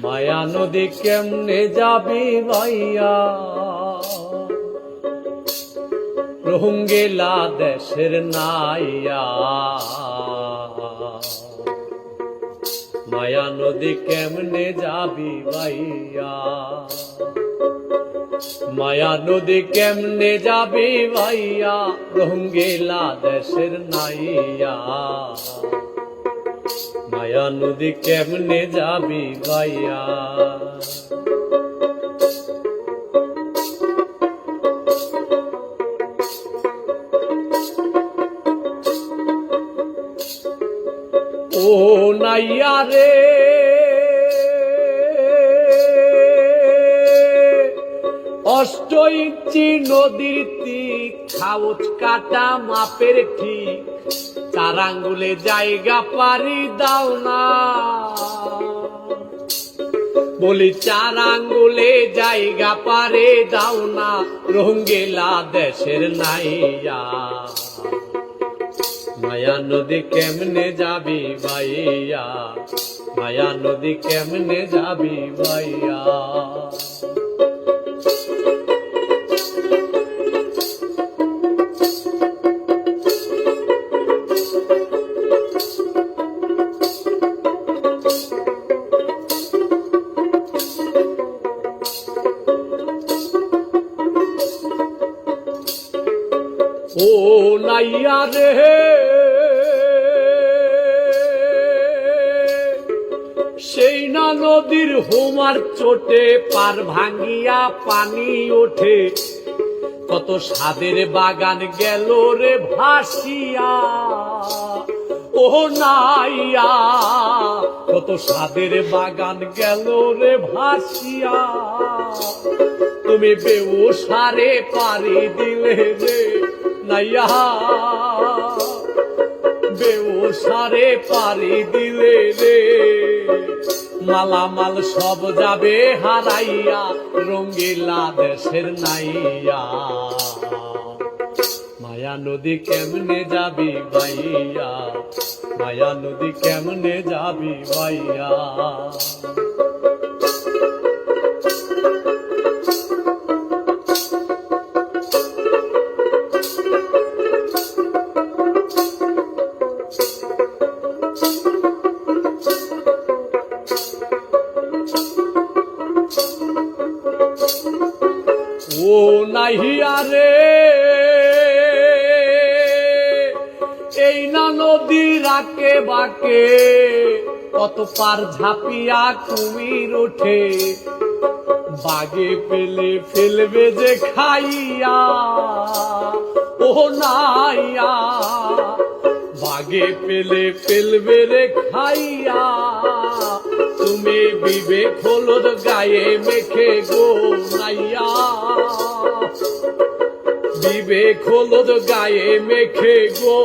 মায়া নদী কেমনে যাবি ভাইয়া, রঙ্গিলা দেশের নাইয়া। মায়া নদী কেমনে যাবি ভাইয়া, মায়া নদী কেমনে যাবি ভাইয়া, রঙ্গিলা দেশের নাইয়া। মায়া নদী কেমনে যাবি ভাইয়া। ও নাইয়া রে অষ্ট ইঞ্চি নদীর তীর, খাউচ কাটা মাপের ঠিক, 4 আঙ্গুলে জায়গা পারি দাও না। বলি 4 আঙ্গুলে জায়গা পারে দাও না, রঙ্গিলা দেশের নাইয়া। মায়া নদী কেমনে যাবি ভাইয়া, মায়া নদী কেমনে যাবি ভাইয়া। ও নাইয়া রে সেই না নদীর হোমার চোটে, পার ভাঙ্গিয়া পানি ওঠে, কত সাদের বাগান গেল রে ভাসিয়া। ও নাইয়া কত সাদের বাগান গেল রে ভাসিয়া। তুমি বেউসারে পারি দিলে রে নাইয়া, বেউসারে পারি দিলে রে। মালামাল সব যাবে হারাইয়া, রঙ্গিলা দেশের নাইয়া। মায়া নদী কেমনে যাবি ভাইয়া, মায়া নদী কেমনে যাবি ভাইয়া। ও নাহিয়া রে এই না নদী রাকে বাকে, কত পার ঝাঁপিয়া কুমির ওঠে, বাগে পেলে ফেলবে যে খাইয়া। ও নাইয়া বাগে পেলে ফেলবে রে খাইয়া। তুমি বিবেক হলুদ গায়ে মেখে গো নাইয়া, বিবেক হলুদ গায়ে মেখে গো,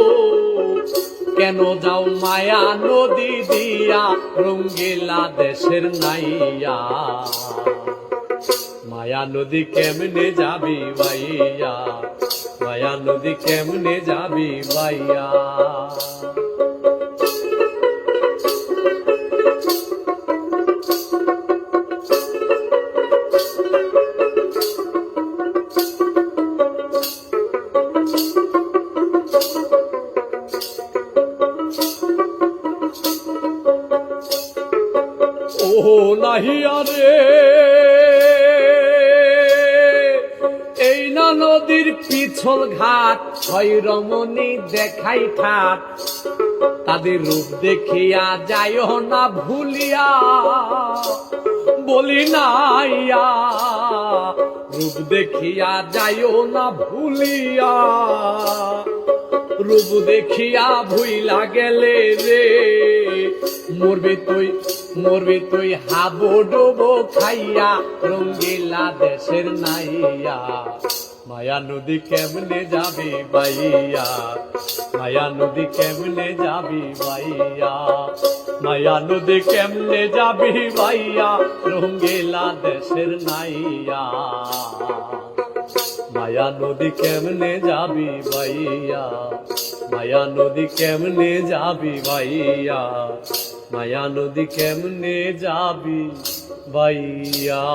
কেন যাও মায়া নদী দিয়া, রঙ্গিলা দেশের নাইয়া। মায়া নদী কেমনে যাবি ভাইয়া, মায়া নদী কেমনে যাবি ভাইয়া। ও নাহিয়া রে এই না নদীর পিছল ঘাট, ছয় রমণী দেখাই ঠাট, তাদের রূপ দেখিয়া যাইও না ভুলিয়া। বলি নাইয়া রূপ দেখিয়া যাইও না ভুলিয়া। রূপ দেখিয়া ভুইলা গেলে রে, মরবি তুই হাবো ডোবো খাইয়া, রঙ্গিলা দেশের নাইয়া। মায়া নদী কেমনে যাবি ভাইয়া, মায়া নদী কেমনে যাবি ভাইয়া, মায়া নদী কেমনে যাবি ভাইয়া, রঙ্গিলা দেশের নাইয়া। মায়া নদী কেমনে যাবি ভাইয়া, মায়া নদী কেমনে যাবি ভাইয়া, মায়া নদী কেমনে যাবি বাইয়া।